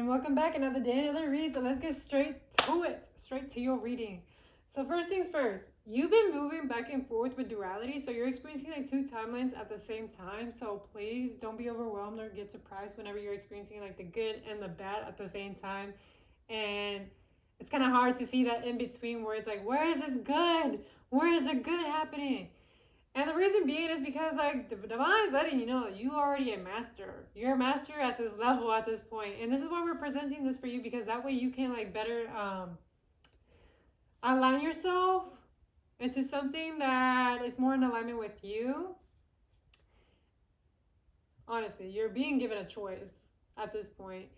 And welcome back, another day, another read. So let's get straight to it, straight to your reading. So first things first, you've been moving back and forth with duality. So you're experiencing like two timelines at the same time. So please don't be overwhelmed or get surprised whenever you're experiencing like the good and the bad at the same time. And it's kind of hard to see that in between where it's like, where is this good? Where is the good happening? And the reason being is because like the divine is letting you know you are already a master. You're a master at this level at this point. And this is why we're presenting this for you, because that way you can like better align yourself into something that is more in alignment with you. Honestly, you're being given a choice at this point.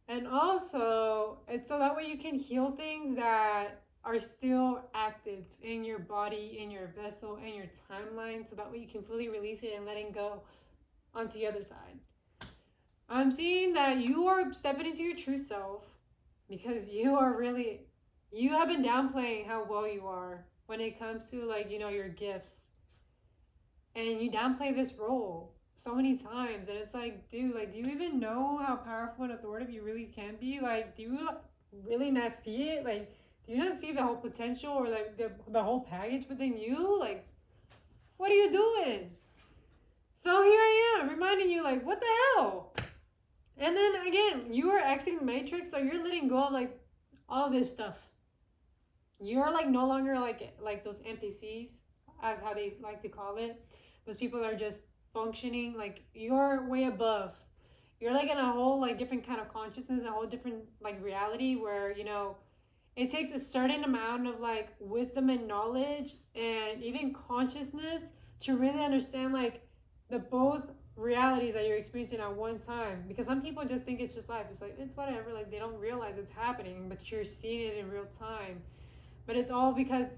And also, it's so that way you can heal things that are still active in your body, in your vessel, in your timeline, so that way you can fully release it and letting go onto the other side. I'm seeing that you are stepping into your true self because you have been downplaying how well you are when it comes to like, your gifts. And you downplay this role so many times, and it's like, dude, like, do you even know how powerful and authoritative you really can be? Like, do you really not see it? Like, do you not see the whole potential or like the whole package within you? Like, what are you doing? So here I am reminding you, like, what the hell? And then again, you are exiting the matrix, so you're letting go of like all this stuff. You're like no longer like those NPCs, as how they like to call it. Those people that are just functioning. Like, you're way above. You're like in a whole like different kind of consciousness, a whole different like reality where it takes a certain amount of like wisdom and knowledge and even consciousness to really understand like the both realities that you're experiencing at one time. Because some people just think it's just life. It's like, it's whatever. Like, they don't realize it's happening, but you're seeing it in real time. But it's all because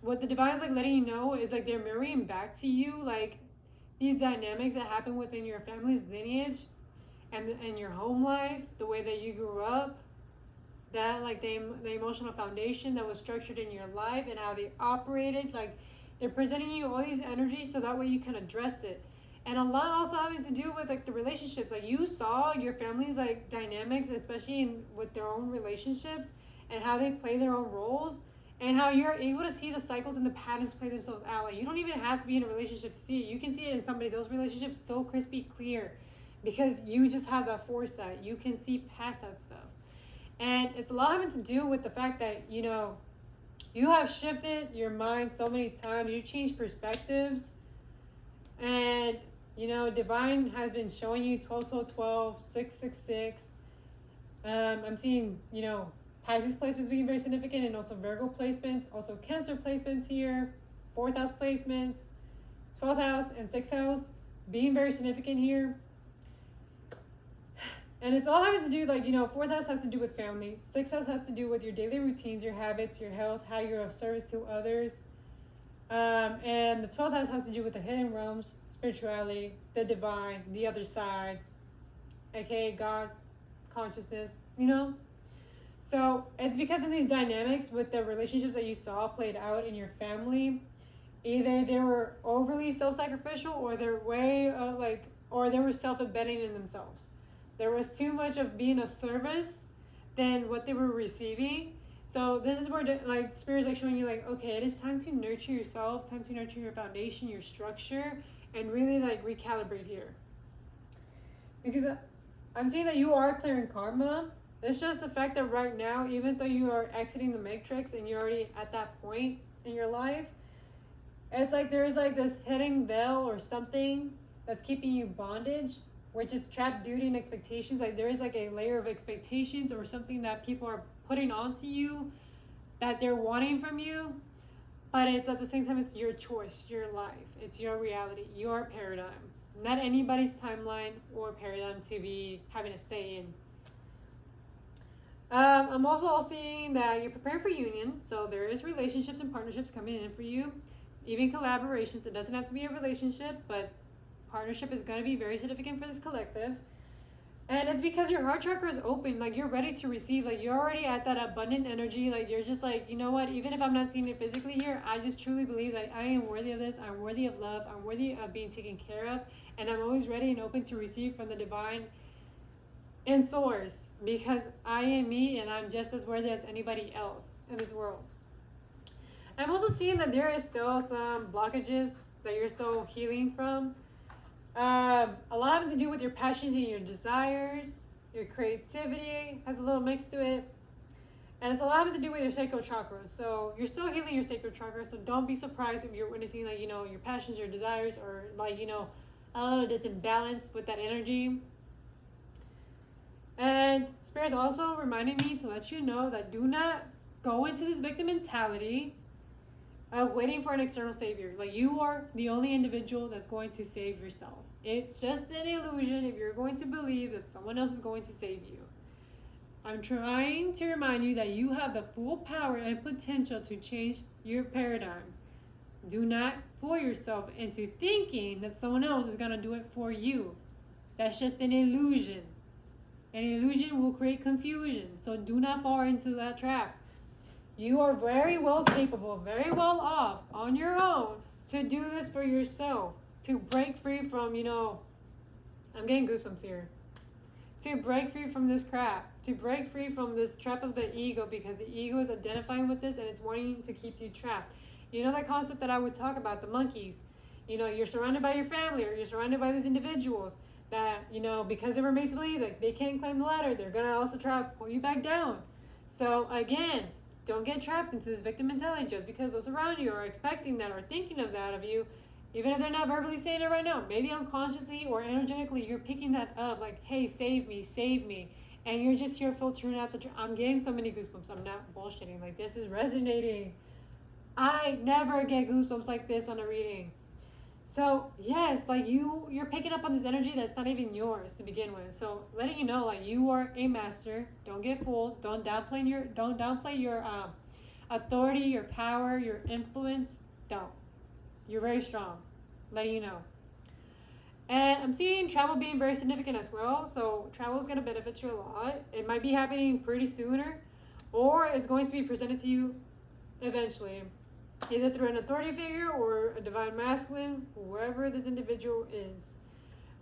what the divine is like letting you know is like they're mirroring back to you like these dynamics that happen within your family's lineage and your home life, the way that you grew up, that like the emotional foundation that was structured in your life and how they operated. Like, they're presenting you all these energies so that way you can address it. And a lot also having to do with like the relationships. Like, you saw your family's like dynamics, especially with their own relationships and how they play their own roles, and how you're able to see the cycles and the patterns play themselves out. Like, you don't even have to be in a relationship to see it. You can see it in somebody else's relationship so crispy clear, because you just have that foresight. You can see past that stuff. And it's a lot having to do with the fact that, you have shifted your mind so many times. You changed perspectives. And, divine has been showing you 12, 12, 12, 6, 6, 6. I'm seeing, Pisces placements being very significant, and also Virgo placements, also Cancer placements here, 4th house placements, 12th house and 6th house being very significant here. And it's all having to do, like, 4th house has to do with family. 6th house has to do with your daily routines, your habits, your health, how you're of service to others. And the 12th house has to do with the hidden realms, spirituality, the divine, the other side, aka God, consciousness, So it's because of these dynamics with the relationships that you saw played out in your family. Either they were overly self-sacrificial, or they're or they were self-abetting in themselves. There was too much of being of service than what they were receiving. So this is where Spirit's like showing you like, okay, it is time to nurture yourself, time to nurture your foundation, your structure, and really like recalibrate here. Because I'm seeing that you are clearing karma. It's just the fact that right now, even though you are exiting the matrix and you're already at that point in your life, it's like there's like this hidden veil or something that's keeping you bondage, which is trapped duty and expectations. Like, there is like a layer of expectations or something that people are putting onto you that they're wanting from you. But it's at the same time, it's your choice, your life. It's your reality, your paradigm. Not anybody's timeline or paradigm to be having a say in. I'm also seeing that you're preparing for union. So there is relationships and partnerships coming in for you. Even collaborations. It doesn't have to be a relationship, but partnership is going to be very significant for this collective. And it's because your heart chakra is open. Like, you're ready to receive. Like, you're already at that abundant energy. Like, you're just like, you know what? Even if I'm not seeing it physically here, I just truly believe that I am worthy of this. I'm worthy of love. I'm worthy of being taken care of. And I'm always ready and open to receive from the divine and source, because I am me and I'm just as worthy as anybody else in this world. I'm also seeing that there is still some blockages that you're still healing from. A lot having to do with your passions and your desires. Your creativity has a little mix to it. And it's a lot having to do with your sacral chakra. So you're still healing your sacral chakra. So don't be surprised if you're witnessing, like, your passions, your desires, or like, a little disimbalance with that energy. And Spirit's also reminding me to let you know that do not go into this victim mentality of waiting for an external savior. Like, you are the only individual that's going to save yourself. It's just an illusion if you're going to believe that someone else is going to save you. I'm trying to remind you that you have the full power and potential to change your paradigm. Do not fool yourself into thinking that someone else is going to do it for you. That's just an illusion. An illusion will create confusion. So do not fall into that trap. You are very well capable, very well off on your own to do this for yourself. To break free from, I'm getting goosebumps here. To break free from this crap. To break free from this trap of the ego, because the ego is identifying with this and it's wanting to keep you trapped. You know that concept that I would talk about, the monkeys. You're surrounded by your family, or you're surrounded by these individuals that, because they were made to believe that they can't climb the ladder, they're going to also try to pull you back down. So again, don't get trapped into this victim mentality just because those around you are expecting that or thinking of that of you, even if they're not verbally saying it right now. Maybe unconsciously or energetically, you're picking that up, like, hey, save me, save me. And you're just here filtering out I'm getting so many goosebumps. I'm not bullshitting. Like, this is resonating. I never get goosebumps like this on a reading. So, yes, like, you're picking up on this energy that's not even yours to begin with. So, letting you know, like, you are a master. Don't get fooled. Don't downplay your authority, your power, your influence. Don't. You're very strong. Letting you know. And I'm seeing travel being very significant as well. So travel is going to benefit you a lot. It might be happening pretty sooner, or it's going to be presented to you eventually, either through an authority figure or a divine masculine, whoever this individual is.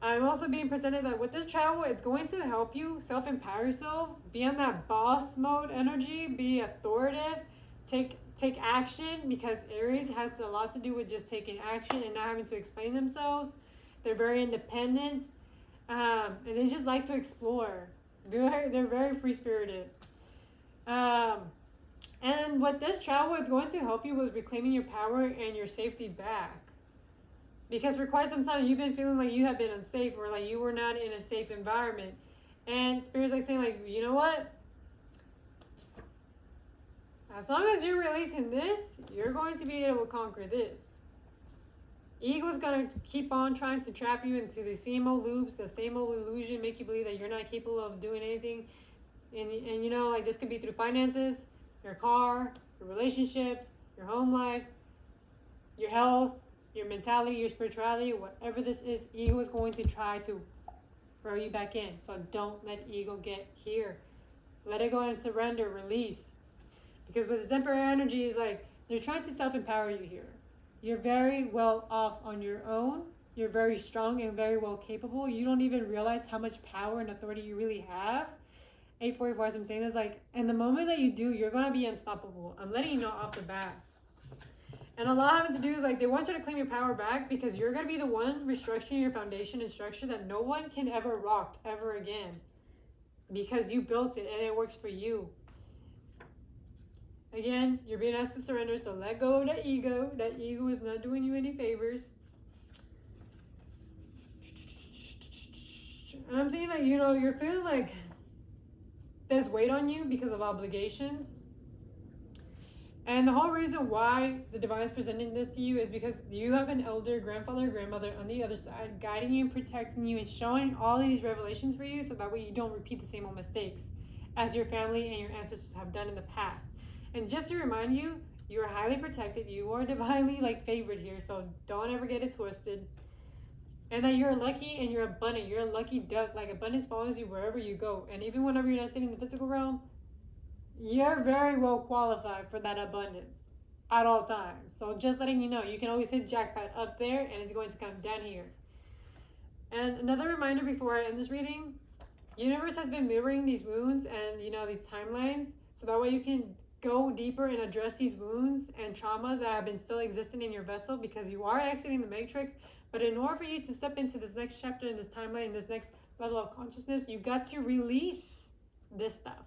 I'm also being presented that with this travel, it's going to help you self-empower yourself, be on that boss mode energy, be authoritative, take action, because Aries has a lot to do with just taking action and not having to explain themselves. They're very independent, and they just like to explore. They're very free-spirited. And with this travel, it's going to help you with reclaiming your power and your safety back. Because for quite some time, you've been feeling like you have been unsafe, or like you were not in a safe environment. And Spirit's like saying, like, you know what? As long as you're releasing this, you're going to be able to conquer this. Ego's going to keep on trying to trap you into the same old loops, the same old illusion, make you believe that you're not capable of doing anything. And like, this could be through finances, your car, your relationships, your home life, your health, your mentality, your spirituality, whatever this is, ego is going to try to throw you back in. So don't let ego get here. Let it go and surrender, release. Because with this Emperor energy, is like, they're trying to self-empower you here. You're very well off on your own. You're very strong and very well capable. You don't even realize how much power and authority you really have. 844, as I'm saying this, like, and the moment that you do, you're going to be unstoppable. I'm letting you know off the bat. And a lot having to do is, like, they want you to claim your power back, because you're going to be the one restructuring your foundation and structure that no one can ever rock ever again. Because you built it and it works for you. Again, you're being asked to surrender, so let go of that ego. That ego is not doing you any favors. And I'm saying that, you're feeling like there's weight on you because of obligations. And the whole reason why the divine is presenting this to you is because you have an elder, grandfather, or grandmother on the other side, guiding you and protecting you and showing all these revelations for you, so that way you don't repeat the same old mistakes as your family and your ancestors have done in the past. And just to remind you, you are highly protected. You are divinely, like, favored here. So don't ever get it twisted. And that you're lucky and you're abundant. You're a lucky duck. Like, abundance follows you wherever you go. And even whenever you're not staying in the physical realm, you're very well qualified for that abundance at all times. So just letting you know, you can always hit jackpot up there, and it's going to come down here. And another reminder before I end this reading, Universe has been mirroring these wounds and, you know, these timelines, so that way you can go deeper and address these wounds and traumas that have been still existing in your vessel, because you are exiting the matrix. But in order for you to step into this next chapter in this timeline, in this next level of consciousness, you got to release this stuff.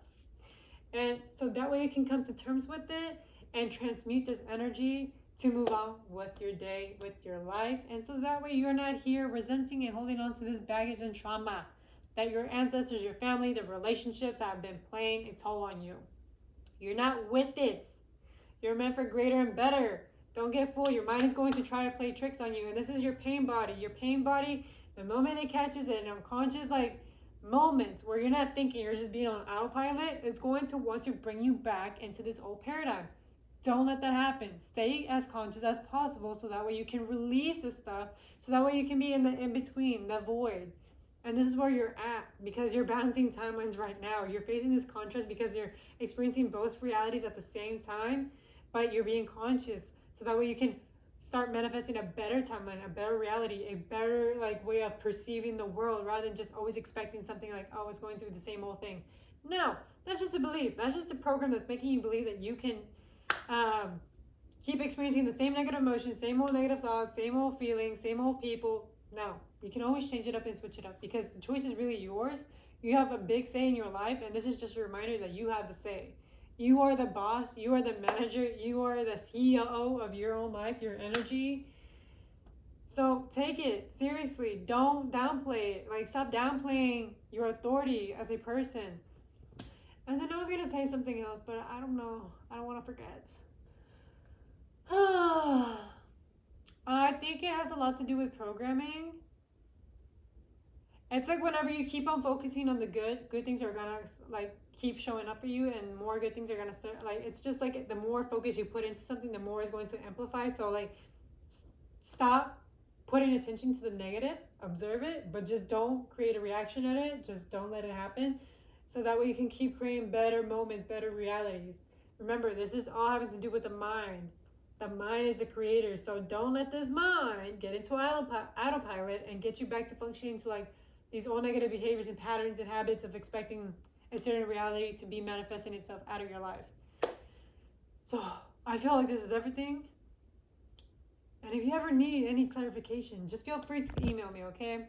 And so that way you can come to terms with it and transmute this energy to move on with your day, with your life. And so that way you're not here resenting and holding on to this baggage and trauma that your ancestors, your family, the relationships have been playing a toll on you. You're not with it. You're meant for greater and better. Don't get fooled. Your mind is going to try to play tricks on you. And this is your pain body. Your pain body, the moment it catches it in unconscious, like, moments where you're not thinking, you're just being on autopilot, it's going to want to bring you back into this old paradigm. Don't let that happen. Stay as conscious as possible, so that way you can release this stuff, so that way you can be in the in-between, the void. And this is where you're at, because you're balancing timelines right now. You're facing this contrast because you're experiencing both realities at the same time, but you're being conscious, so that way you can start manifesting a better timeline, a better reality, a better way of perceiving the world, rather than just always expecting something like, oh, it's going to be the same old thing. No, that's just a belief. That's just a program that's making you believe that you can keep experiencing the same negative emotions, same old negative thoughts, same old feelings, same old people. No, you can always change it up and switch it up, because the choice is really yours. You have a big say in your life, and this is just a reminder that you have the say. You are the boss, you are the manager, you are the CEO of your own life, your energy. So take it seriously. Don't downplay it. Stop downplaying your authority as a person. And then I was going to say something else, but I don't know. I don't want to forget. I think it has a lot to do with programming. It's like whenever you keep on focusing on the good things are gonna keep showing up for you, and more good things are gonna start. It's just the more focus you put into something, the more it's going to amplify. So stop putting attention to the negative, observe it, but just don't create a reaction at it. Just don't let it happen. So that way you can keep creating better moments, better realities. Remember, this is all having to do with the mind. The mind is the creator. So don't let this mind get into autopilot and get you back to functioning to these old negative behaviors and patterns and habits of expecting a certain reality to be manifesting itself out of your life. So I feel like this is everything. And if you ever need any clarification, just feel free to email me, okay?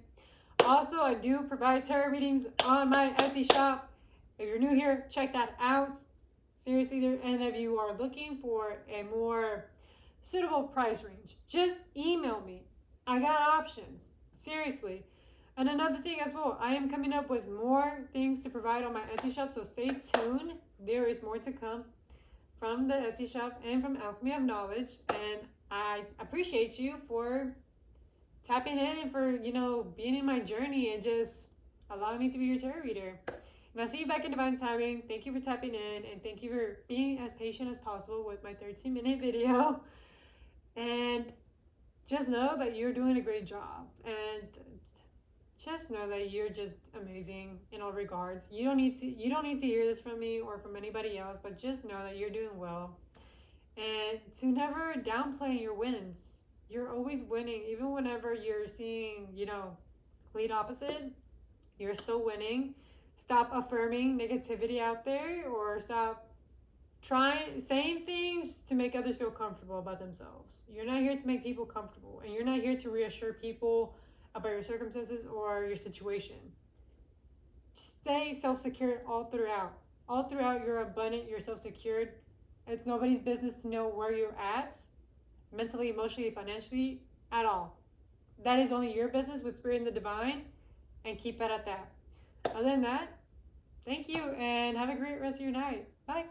Also, I do provide tarot readings on my Etsy shop. If you're new here, check that out. Seriously, and if you are looking for a more suitable price range, just email me. I got options. Seriously. And another thing as well, I am coming up with more things to provide on my Etsy shop, so stay tuned. There is more to come from the Etsy shop and from Alchemy of Knowledge. And I appreciate you for tapping in and for, being in my journey and just allowing me to be your tarot reader. And I'll see you back in divine timing. Thank you for tapping in, and thank you for being as patient as possible with my 13-minute video. And just know that you're doing a great job. And just know that you're just amazing in all regards. You don't need to hear this from me or from anybody else, but just know that you're doing well. And to never downplay your wins. You're always winning. Even whenever you're seeing, complete opposite, you're still winning. Stop affirming negativity out there, or stop saying things to make others feel comfortable about themselves. You're not here to make people comfortable, and you're not here to reassure people about your circumstances or your situation. Stay self-secured all throughout. All throughout, you're abundant, you're self-secured. It's nobody's business to know where you're at, mentally, emotionally, financially, at all. That is only your business with Spirit and the Divine, and keep it at that. Other than that, thank you, and have a great rest of your night. Bye.